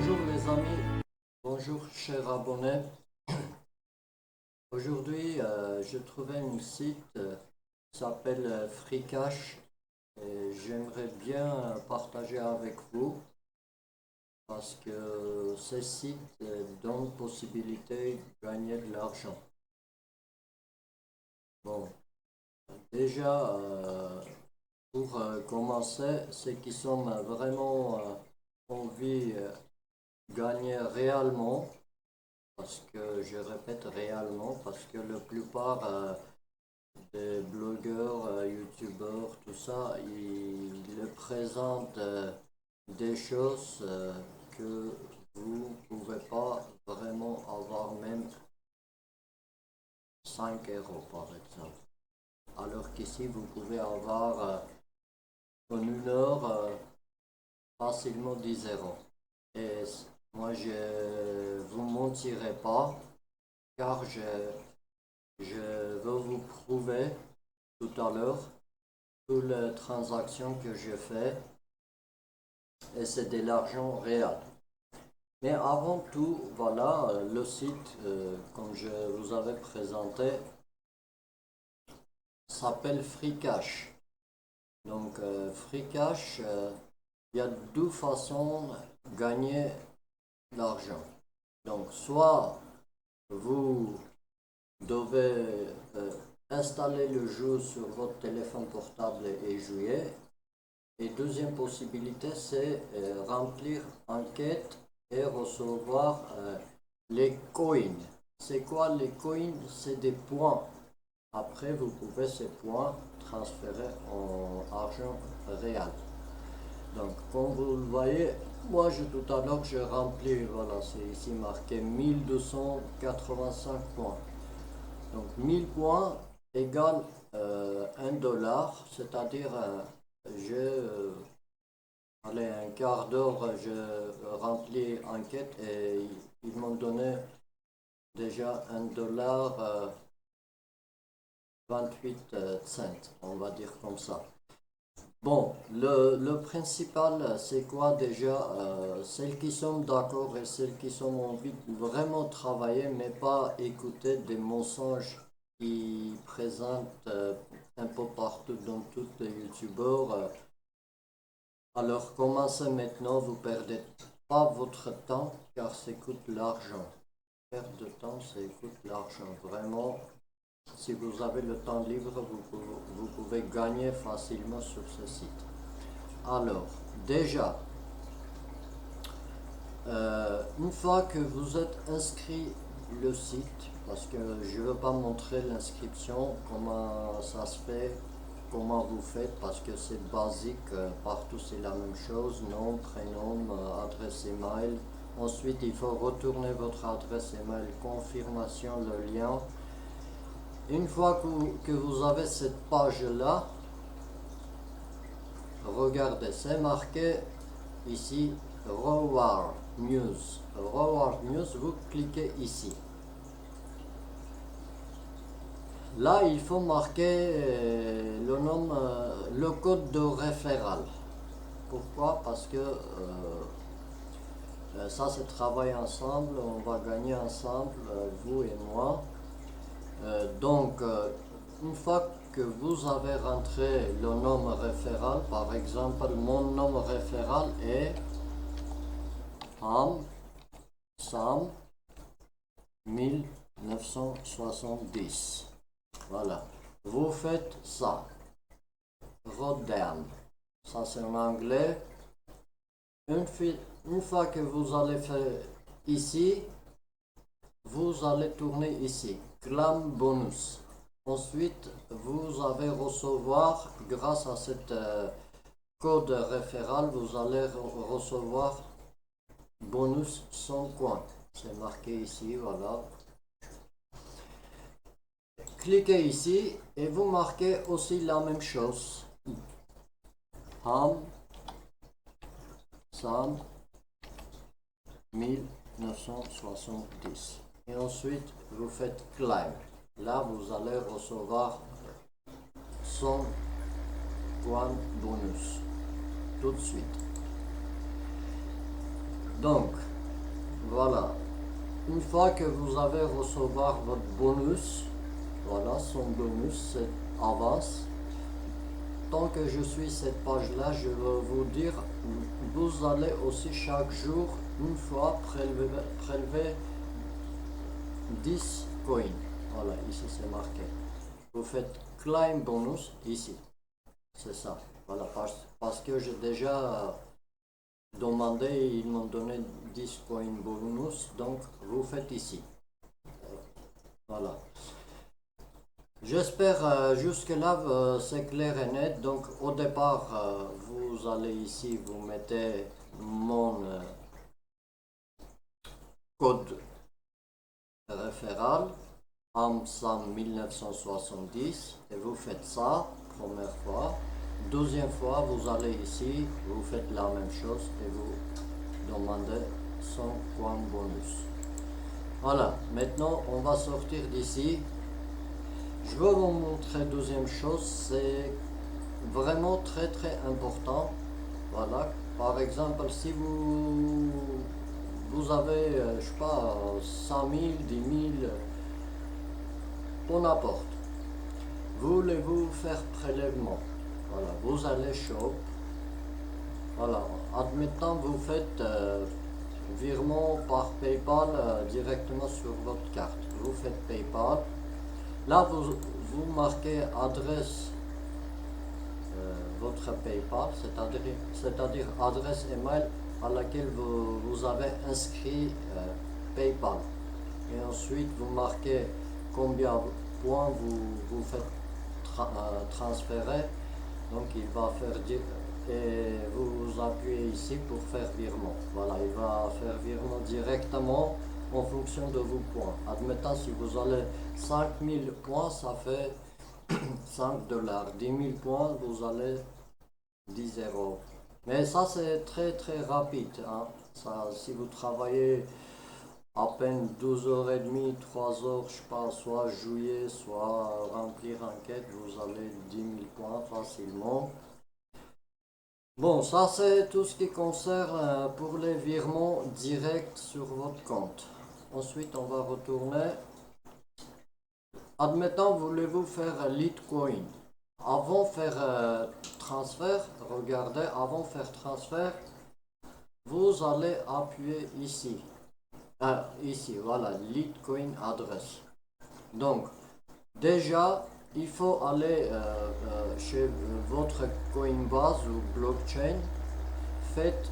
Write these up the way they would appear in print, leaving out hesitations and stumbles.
Bonjour les amis, bonjour chers abonnés. Aujourd'hui, j'ai trouvé un site qui s'appelle Freecash et j'aimerais bien partager avec vous parce que ces sites donnent possibilité de gagner de l'argent. Bon, déjà, pour commencer, ceux qui sont vraiment envie de gagner réellement, parce que je répète réellement, parce que la plupart des blogueurs, youtubeurs, tout ça, ils présentent des choses que vous ne pouvez pas vraiment avoir même 5 euros par exemple. Alors qu'ici, vous pouvez avoir en une heure facilement 10 euros. Et moi, je vous mentirai pas, car je vais vous prouver tout à l'heure toutes les transactions que je fais et c'est de l'argent réel. Mais avant tout, voilà, le site, comme je vous avais présenté, s'appelle Freecash. Donc, Freecash, il y a deux façons de gagner de l'argent. Donc, soit vous devez installer le jeu sur votre téléphone portable et jouer. Et deuxième possibilité, c'est remplir enquête et recevoir les coins. C'est quoi les coins? C'est des points. Après, vous pouvez ces points transférer en argent réel. Donc, comme vous le voyez, moi, tout à l'heure, j'ai rempli, voilà, c'est ici marqué 1285 points. Donc 1000 points égale 1 dollar, c'est-à-dire j'ai allez, un quart d'heure, je remplis enquête et ils m'ont donné déjà 1 dollar 28 cents, on va dire comme ça. Bon, le principal, c'est quoi déjà? Celles qui sont d'accord et celles qui sont envie de vraiment travailler, mais pas écouter des mensonges qui présentent un peu partout dans tous les youtubeurs. Alors commencez maintenant, vous perdez pas votre temps car ça coûte l'argent. Perte de temps, ça coûte l'argent. Vraiment, si vous avez le temps libre, vous pouvez gagner facilement sur ce site. Alors, déjà, une fois que vous êtes inscrit le site, parce que je ne veux pas montrer l'inscription, comment ça se fait, comment vous faites, parce que c'est basique, partout c'est la même chose, nom, prénom, adresse email. Ensuite, il faut retourner votre adresse email, confirmation, le lien. Une fois que vous avez cette page-là, regardez, c'est marqué ici Reward News. Reward News, vous cliquez ici. Là, il faut marquer le nom, le code de référent. Pourquoi? Parce que ça, c'est travail ensemble, on va gagner ensemble, vous et moi. Donc, une fois que vous avez rentré le nom référent, par exemple, mon nom référent est Sam 1970. Voilà. Vous faites ça. Rotterdam. Ça c'est en anglais. Une fois que vous allez faire ici, vous allez tourner ici. Claim bonus. Ensuite, vous allez recevoir, grâce à cette code référent, vous allez recevoir bonus 100 coins. C'est marqué ici, voilà. Cliquez ici et vous marquez aussi la même chose. Sam 1970. Et ensuite, vous faites claim. Là, vous allez recevoir 100 points bonus tout de suite. Donc, voilà. Une fois que vous avez recevoir votre bonus, voilà, son bonus, c'est avance. Tant que je suis cette page-là, je vais vous dire, vous allez aussi chaque jour, une fois, prélever 10 coins. Voilà, ici c'est marqué. Vous faites climb bonus ici. C'est ça. Voilà, parce que j'ai déjà demandé, ils m'ont donné 10 coins bonus, donc vous faites ici. Voilà. J'espère jusque-là c'est clair et net. Donc au départ, vous allez ici, vous mettez mon code référal AMSAM 1970 et vous faites ça première fois. Deuxième fois, vous allez ici, vous faites la même chose et vous demandez 100 coins bonus. Voilà, maintenant on va sortir d'ici. Je veux vous montrer deuxième chose, c'est vraiment très très important. Voilà, par exemple, si vous avez, je sais pas, 100 000, 10 000, peu n'importe. Voulez-vous faire prélèvement? Voilà, vous allez shop. Voilà, admettons vous faites virement par PayPal directement sur votre carte. Vous faites PayPal. Là, vous marquez adresse votre PayPal, c'est-à-dire adresse email à laquelle vous avez inscrit PayPal. Et ensuite, vous marquez combien de points vous faites transférer. Donc, il va faire et vous appuyez ici pour faire virement. Voilà, il va faire virement directement en fonction de vos points. Admettons, si vous avez 5000 points, ça fait 5 dollars. 10 000 points, vous allez 10 euros. Mais ça, c'est très très rapide. Hein. Ça, si vous travaillez à peine 12h30, 3 heures, je sais pas, soit jouer, soit remplir enquête, vous allez 10 000 points facilement. Bon, ça c'est tout ce qui concerne pour les virements directs sur votre compte. Ensuite, on va retourner. Admettons, voulez-vous faire Litecoin. Avant de faire transfert, regardez, avant de faire transfert, vous allez appuyer ici. Ici, voilà, Litecoin adresse. Donc, déjà, il faut aller chez votre Coinbase ou blockchain. Faites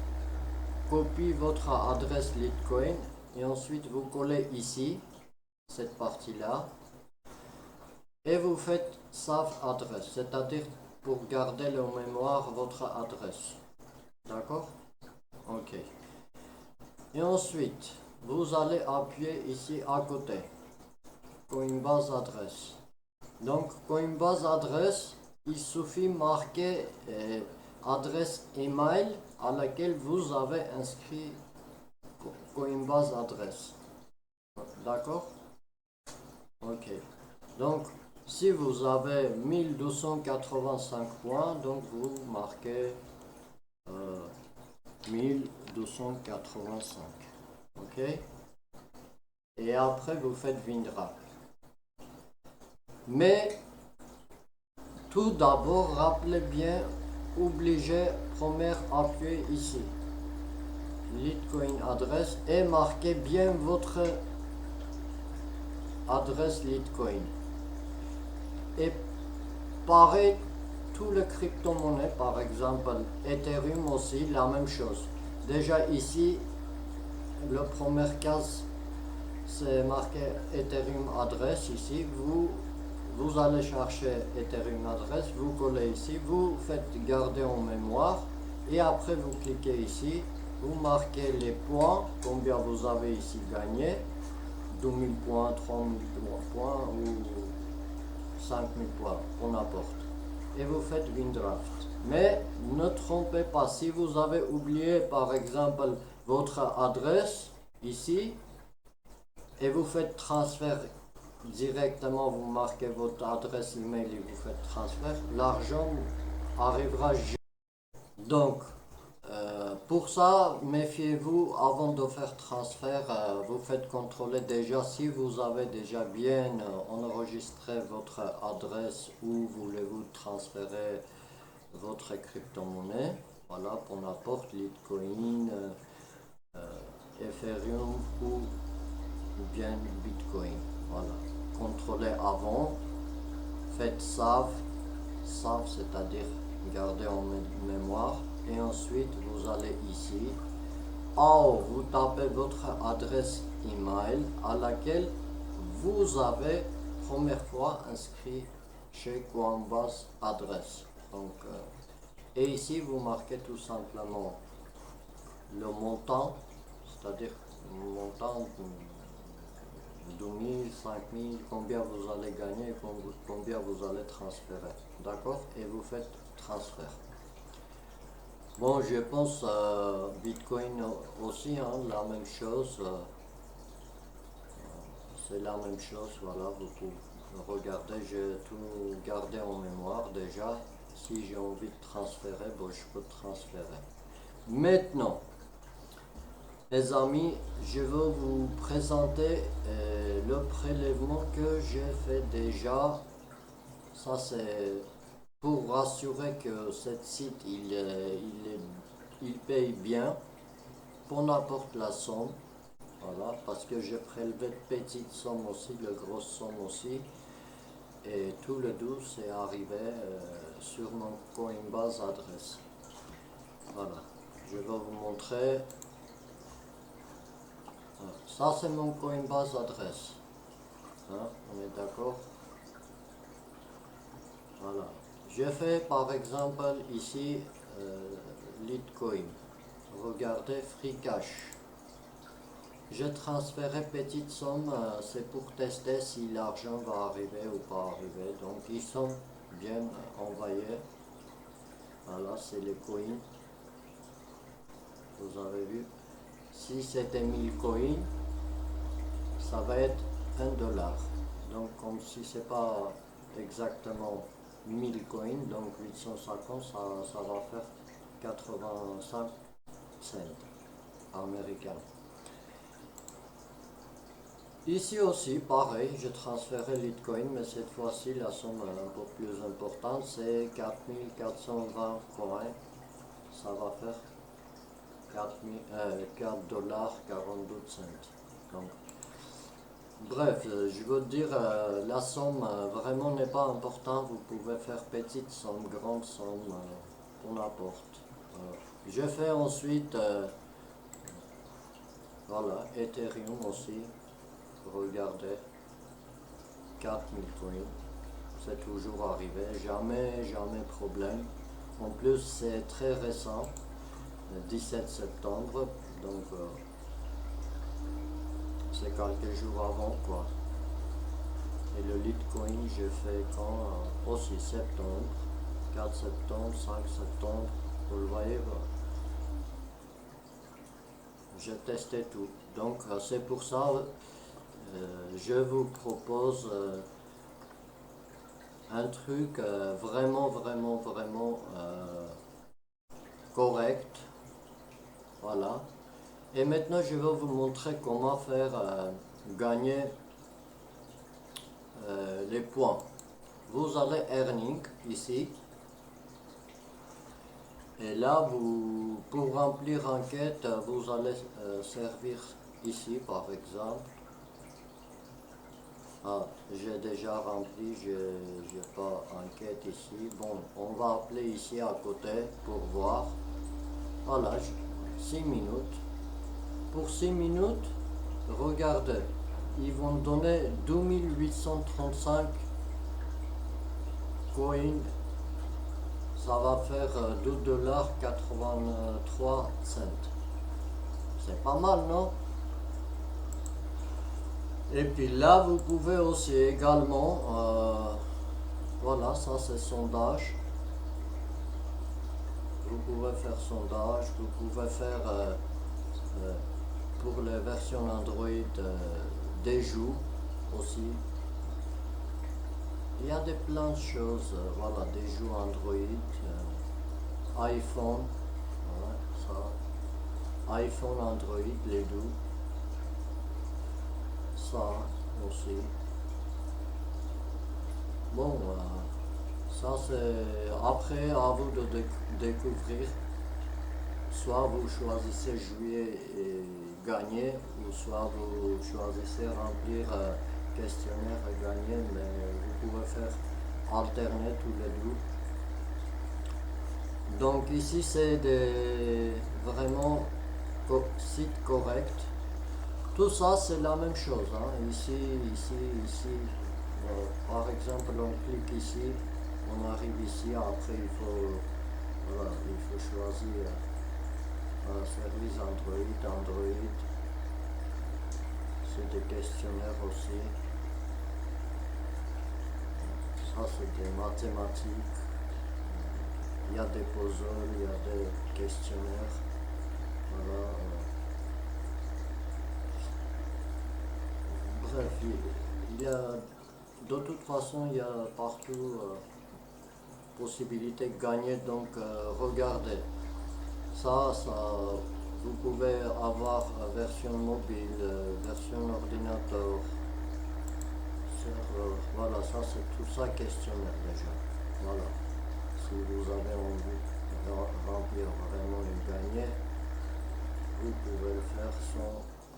copie votre adresse Litecoin et ensuite vous collez ici, cette partie-là. Et vous faites save adresse, c'est-à-dire pour garder en mémoire votre adresse. D'accord? Ok. Et ensuite, vous allez appuyer ici à côté. Coinbase adresse. Donc, Coinbase adresse, il suffit marquer adresse email à laquelle vous avez inscrit Coinbase adresse. D'accord? Ok. Donc, si vous avez 1285 points, donc vous marquez 1285. Ok? Et après, vous faites Windra. Mais, tout d'abord, rappelez bien, obligé, première appuyer ici. Litecoin adresse et marquez bien votre adresse Litecoin. Et pareil, tous les crypto-monnaies, par exemple Ethereum aussi, la même chose. Déjà ici, la première case, c'est marqué Ethereum adresse ici. Vous allez chercher Ethereum adresse, vous collez ici, vous faites garder en mémoire et après vous cliquez ici, vous marquez les points, combien vous avez ici gagné, 2000 points, 3000 points ou 5000 points, peu n'importe. Et vous faites Windraft. Mais ne trompez pas, si vous avez oublié par exemple votre adresse ici et vous faites transfert directement, vous marquez votre adresse email et vous faites transfert, l'argent arrivera jamais. Donc, pour ça, méfiez-vous avant de faire transfert. Vous faites contrôler déjà si vous avez déjà bien enregistré votre adresse où voulez-vous transférer votre crypto-monnaie. Voilà, pour n'importe Litecoin, Ethereum ou bien Bitcoin. Voilà, contrôlez avant. Faites save, c'est-à-dire garder en mémoire. Et ensuite, vous allez ici. Vous tapez votre adresse email à laquelle vous avez première fois inscrit chez Coinbase adresse. Donc, et ici, vous marquez tout simplement le montant, c'est-à-dire le montant 2000, 5000, combien vous allez gagner et combien vous allez transférer. D'accord? Et vous faites transfert. Bon, je pense Bitcoin aussi, hein, la même chose. C'est la même chose, voilà, vous pouvez regarder, j'ai tout gardé en mémoire déjà. Si j'ai envie de transférer, bon, je peux transférer. Maintenant, les amis, je vais vous présenter le prélèvement que j'ai fait déjà. Ça, c'est pour rassurer que cette site, il paye bien pour n'importe la somme. Voilà, parce que j'ai prélevé de petites sommes aussi, de grosses sommes aussi. Et tout le tout, c'est arrivé sur mon Coinbase adresse. Voilà, je vais vous montrer. Ça, c'est mon Coinbase adresse. Hein, on est d'accord? Voilà. Je fais par exemple ici Litecoin. Regardez Free Cash. J'ai transféré petite somme, c'est pour tester si l'argent va arriver ou pas arriver. Donc ils sont bien envoyés. Voilà, c'est les coins. Vous avez vu. Si c'était 1000 coins, ça va être 1 $. Donc comme si c'est pas exactement 1000 coins, donc 850, ça va faire 85 cents américains. Ici aussi, pareil, j'ai transféré Litecoin, mais cette fois-ci, la somme est un peu plus importante, c'est 4420 coins. Ça va faire 4,42 $. Donc, bref, je veux dire, la somme vraiment n'est pas importante. Vous pouvez faire petite somme, grande somme, pour n'importe. Je fais ensuite, voilà, Ethereum aussi. Regardez, 4000 coins, c'est toujours arrivé, jamais problème. En plus, c'est très récent, le 17 septembre, donc c'est quelques jours avant quoi. Et le Litecoin, j'ai fait quand aussi septembre, 4 septembre, 5 septembre, vous le voyez, j'ai testé tout. Donc c'est pour ça je vous propose un truc vraiment correct. Voilà. Et maintenant, je vais vous montrer comment faire gagner les points. Vous allez Earning ici. Et là, pour remplir enquête, vous allez servir ici, par exemple. J'ai déjà rempli, j'ai pas enquête ici. Bon, on va appeler ici à côté pour voir. Voilà, 6 minutes. Pour 6 minutes, regardez, ils vont donner 2835 coins. Ça va faire 2,83 $. C'est pas mal, non? Et puis là, vous pouvez aussi également, voilà, ça c'est sondage. Vous pouvez faire sondage, vous pouvez faire pour les versions Android des jeux aussi. Il y a plein de choses, voilà, des jeux Android, iPhone, voilà, ça. iPhone, Android, les deux. Ça aussi. Bon, ça c'est après à vous de découvrir. Soit vous choisissez jouer et gagner, ou soit vous choisissez remplir questionnaire et gagner, mais vous pouvez faire alterner tous les deux. Donc ici c'est des vraiment sites corrects. Tout ça c'est la même chose, hein. Ici, ici, ici. Par exemple, on clique ici, on arrive ici, après voilà, il faut choisir service Android, c'est des questionnaires aussi. Ça c'est des mathématiques. Il y a des puzzles, il y a des questionnaires. Voilà. Bref, il y a de toute façon il y a partout possibilité de gagner. Donc regardez. Ça, vous pouvez avoir version mobile, version ordinateur, serveur. Voilà, ça c'est tout ça questionnaire déjà. Voilà. Si vous avez envie de remplir vraiment et gagner, vous pouvez le faire sans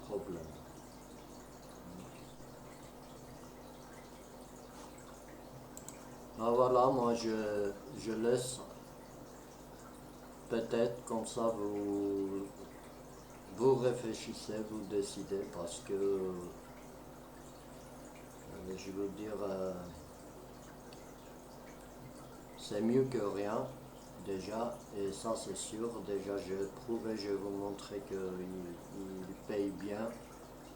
problème. Ah, voilà, moi je laisse peut-être comme ça vous réfléchissez, vous décidez parce que je veux dire c'est mieux que rien déjà, et ça c'est sûr. Déjà j'ai prouvé, je vais vous montrer qu'il paye bien.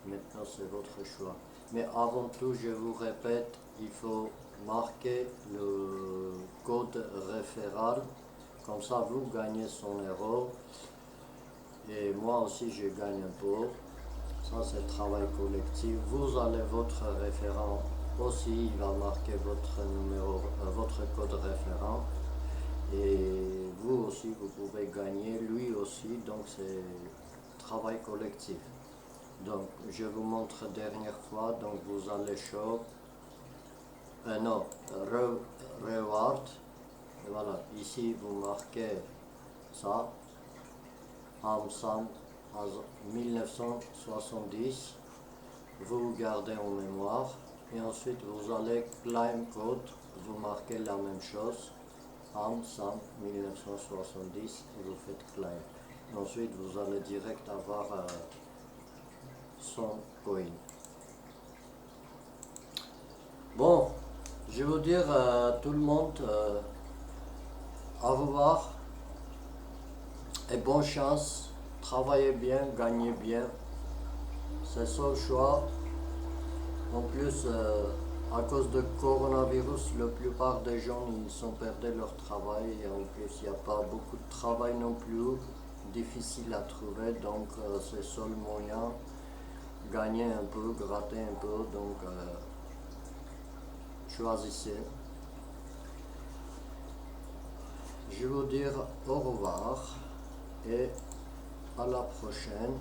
Maintenant c'est votre choix. Mais avant tout, je vous répète, il faut marquer le code référal. Comme ça vous gagnez 100 euros. Et moi aussi je gagne un peu. Ça c'est le travail collectif. Vous allez votre référent aussi, il va marquer votre numéro, votre code référent. Et vous aussi vous pouvez gagner, lui aussi. Donc c'est travail collectif. Donc je vous montre dernière fois. Donc vous allez shop, non, reward. Et voilà, ici vous marquez ça, Amsam 1970. Vous gardez en mémoire. Et ensuite vous allez claim code, vous marquez la même chose, Amsam 1970, et vous faites claim. Ensuite vous allez direct avoir 100 coins. Bon, je veux dire à tout le monde, au revoir et bonne chance. Travaillez bien, gagnez bien. C'est ça le choix. En plus, à cause de coronavirus, la plupart des gens ils ont perdu leur travail. Et en plus, il n'y a pas beaucoup de travail non plus. Difficile à trouver. Donc, c'est le seul moyen. Gagner un peu, gratter un peu. Donc, choisissez. Je veux dire au revoir et à la prochaine.